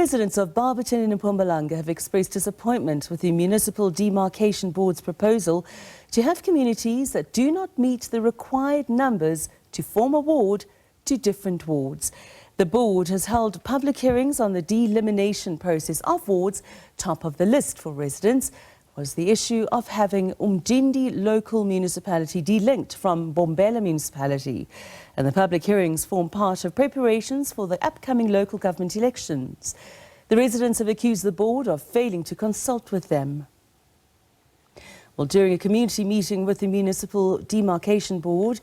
Residents of Barberton and Mpumalanga have expressed disappointment with the Municipal Demarcation Board's proposal to have communities that do not meet the required numbers to form a ward to different wards. The board has held public hearings on the delimitation process of wards. Top of the list for residents was the issue of having Umjindi Local Municipality delinked from Mbombela Municipality. And the public hearings form part of preparations for the upcoming local government elections. The residents have accused the board of failing to consult with them. Well, during a community meeting with the Municipal Demarcation Board,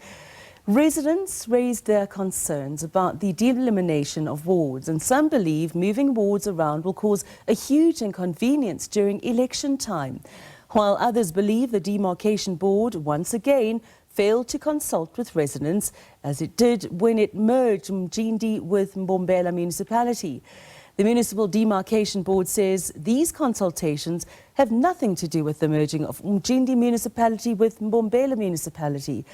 residents raised their concerns about the delimitation of wards, and some believe moving wards around will cause a huge inconvenience during election time, while others believe the Demarcation Board once again failed to consult with residents, as it did when it merged Umjindi with Mbombela Municipality. The Municipal Demarcation Board says these consultations have nothing to do with the merging of Umjindi Municipality with Mbombela Municipality.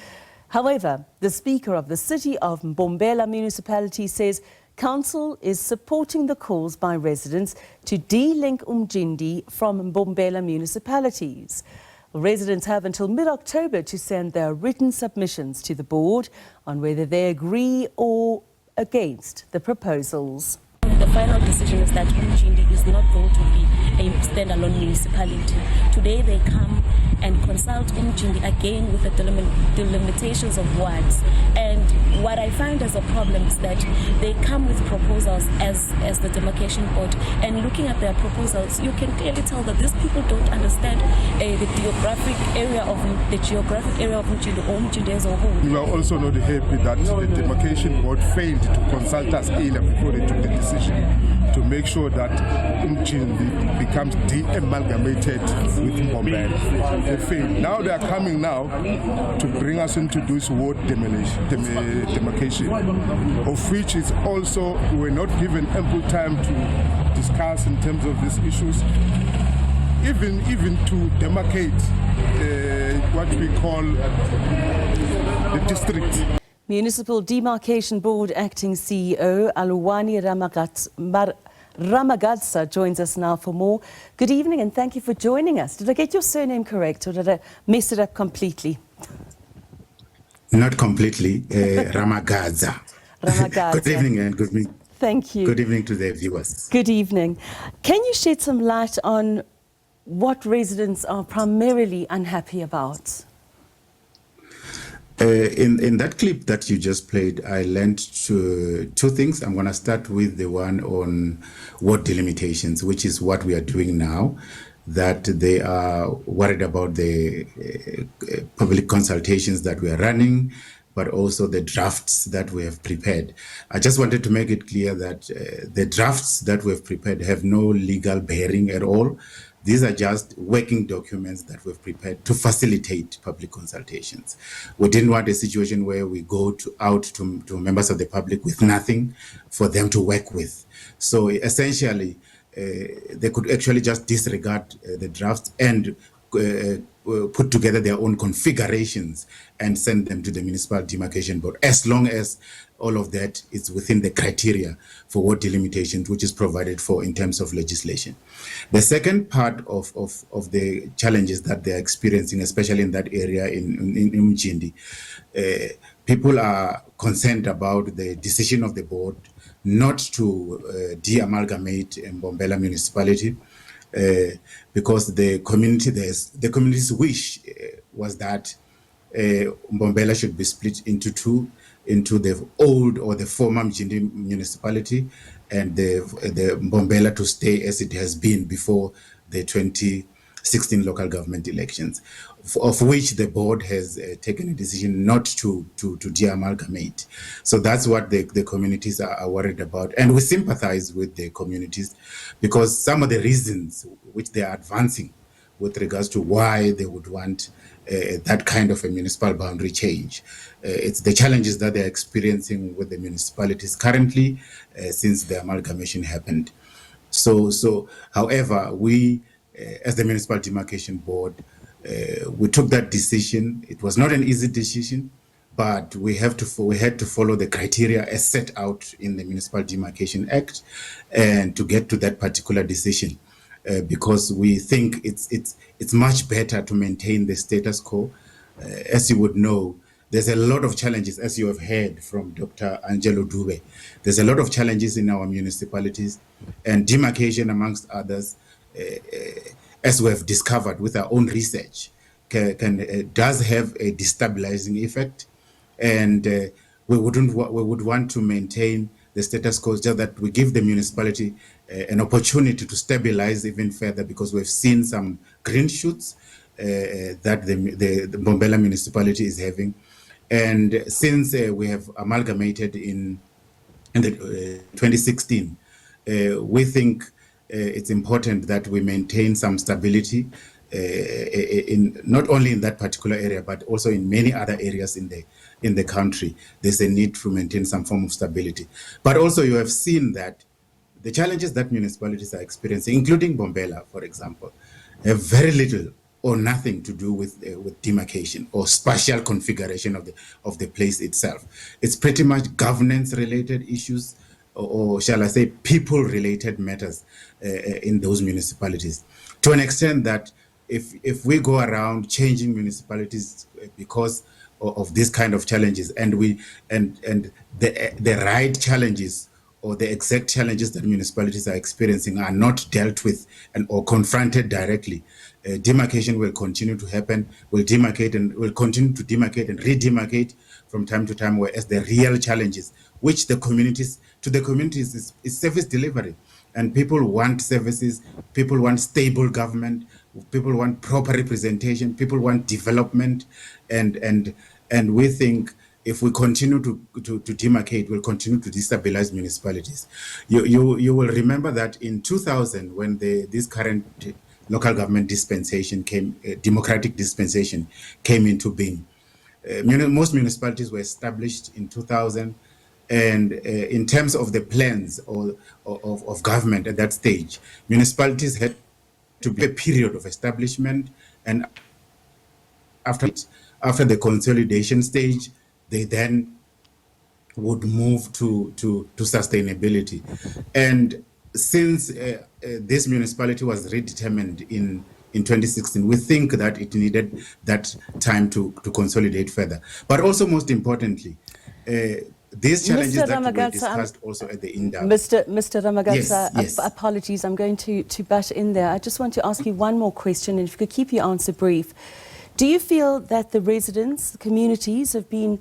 However, the Speaker of the City of Mbombela Municipality says Council is supporting the calls by residents to delink Umjindi from Mbombela municipalities. Residents have until mid-October to send their written submissions to the board on whether they agree or against the proposals. The final decision is that Umjindi is not going to be a standalone municipality. Today they come and consult Umjindi again with the delimitations of wards. And what I find as a problem is that they come with proposals as the demarcation board. And looking at their proposals, you can clearly tell that these people don't understand the geographic area of Umjindi or Umjindi as a whole. We are also not happy that the demarcation board failed to consult us earlier before they took the decision to make sure that Umjindi becomes de-amalgamated with Mbombela. They failed. Now they are coming now to bring us into this ward demarcation, of which is also we're not given ample time to discuss in terms of these issues, even to demarcate what we call the district. Municipal Demarcation Board Acting CEO Aluwani Ramagadza joins us now for more. Good evening and thank you for joining us. Did I get your surname correct or did I mess it up completely? Not completely, Ramagadza. Ramagadza. Good evening and good evening. Thank you. Good evening to the viewers. Good evening. Can you shed some light on what residents are primarily unhappy about? In that clip that you just played, I learned two things. I'm going to start with the one on ward delimitations, which is what we are doing now, that they are worried about the public consultations that we are running, but also the drafts that we have prepared. I just wanted to make it clear that the drafts that we have prepared have no legal bearing at all. These are just working documents that we've prepared to facilitate public consultations. We didn't want a situation where we go out to members of the public with nothing for them to work with. So essentially, they could actually just disregard the drafts and put together their own configurations and send them to the Municipal Demarcation Board, as long as all of that is within the criteria for ward delimitation, which is provided for in terms of legislation. The second part of the challenges that they are experiencing, especially in that area in Umjindi, people are concerned about the decision of the board not to de-amalgamate Mbombela Municipality, because the community's wish was that Mbombela should be split into two, into the old or the former Umjindi municipality and the Mbombela to stay as it has been before the 2016 local government elections, of which the board has taken a decision not to de-amalgamate. So that's what the communities are worried about. And we sympathize with the communities because some of the reasons which they are advancing with regards to why they would want that kind of a municipal boundary change. It's the challenges that they're experiencing with the municipalities currently since the amalgamation happened. So however, we, as the Municipal Demarcation Board, we took that decision. It was not an easy decision, but we had to follow the criteria as set out in the Municipal Demarcation Act, and to get to that particular decision, because we think it's much better to maintain the status quo. As you would know, there's a lot of challenges, as you have heard from Dr. Angelo Dube. There's a lot of challenges in our municipalities, and demarcation, amongst others, as we have discovered with our own research, does have a destabilizing effect. And we would want to maintain the status quo, just that we give the municipality an opportunity to stabilize even further, because we've seen some green shoots that the Mbombela Municipality is having. And since we have amalgamated in the 2016, we think it's important that we maintain some stability in not only in that particular area, but also in many other areas in the country. There's a need to maintain some form of stability. But also, you have seen that the challenges that municipalities are experiencing, including Mbombela, for example, have very little or nothing to do with demarcation or spatial configuration of the place itself. It's pretty much governance-related issues, or shall I say, people-related matters in those municipalities. To an extent that if we go around changing municipalities because of these kind of challenges, and the right challenges or the exact challenges that municipalities are experiencing are not dealt with or confronted directly, demarcation will continue to happen. Will continue to demarcate and redemarcate from time to time, whereas the real challenges, which the communities is service delivery. And people want services, people want stable government, people want proper representation, people want development, and we think if we continue to demarcate, we'll continue to destabilize municipalities. You will remember that in 2000, when this current local government dispensation democratic dispensation came into being, most municipalities were established in 2000. And in terms of the plans of government at that stage, municipalities had to be a period of establishment, and after the consolidation stage, they then would move to sustainability. And since this municipality was redetermined in 2016, we think that it needed that time to consolidate further. But also, most importantly, these challenges Mr. that Ramagadza, were discussed also at the INDA. Mr. Ramagadza, Yes. Apologies, I'm going to butt in there. I just want to ask you one more question, and if you could keep your answer brief. Do you feel that the residents, the communities have been,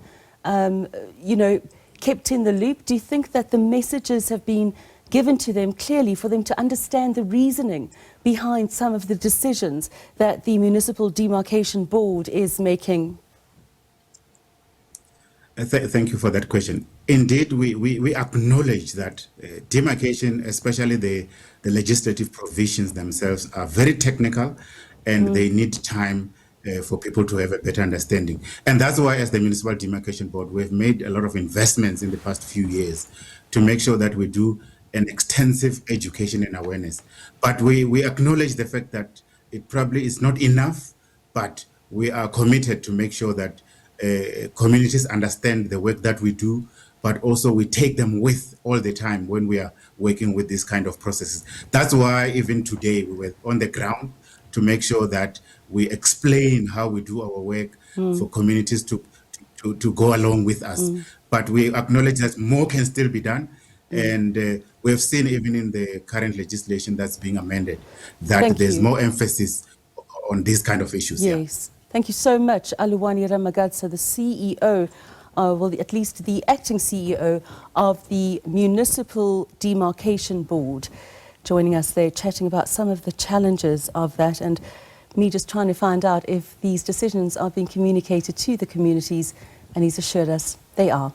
kept in the loop? Do you think that the messages have been given to them clearly for them to understand the reasoning behind some of the decisions that the Municipal Demarcation Board is making? Thank you for that question. Indeed, we acknowledge that demarcation, especially the legislative provisions themselves, are very technical, and they need time for people to have a better understanding. And that's why, as the Municipal Demarcation Board, we've made a lot of investments in the past few years to make sure that we do an extensive education and awareness. But we acknowledge the fact that it probably is not enough, but we are committed to make sure that communities understand the work that we do, but also we take them with all the time when we are working with these kind of processes. That's why even today we were on the ground to make sure that we explain how we do our work for communities to go along with us. But we acknowledge that more can still be done. And we have seen even in the current legislation that's being amended that there's more emphasis on these kind of issues. Yes. Thank you so much, Aluwani Ramagadza, the CEO, at least the acting CEO of the Municipal Demarcation Board, joining us there, chatting about some of the challenges of that, and me just trying to find out if these decisions are being communicated to the communities, and he's assured us they are.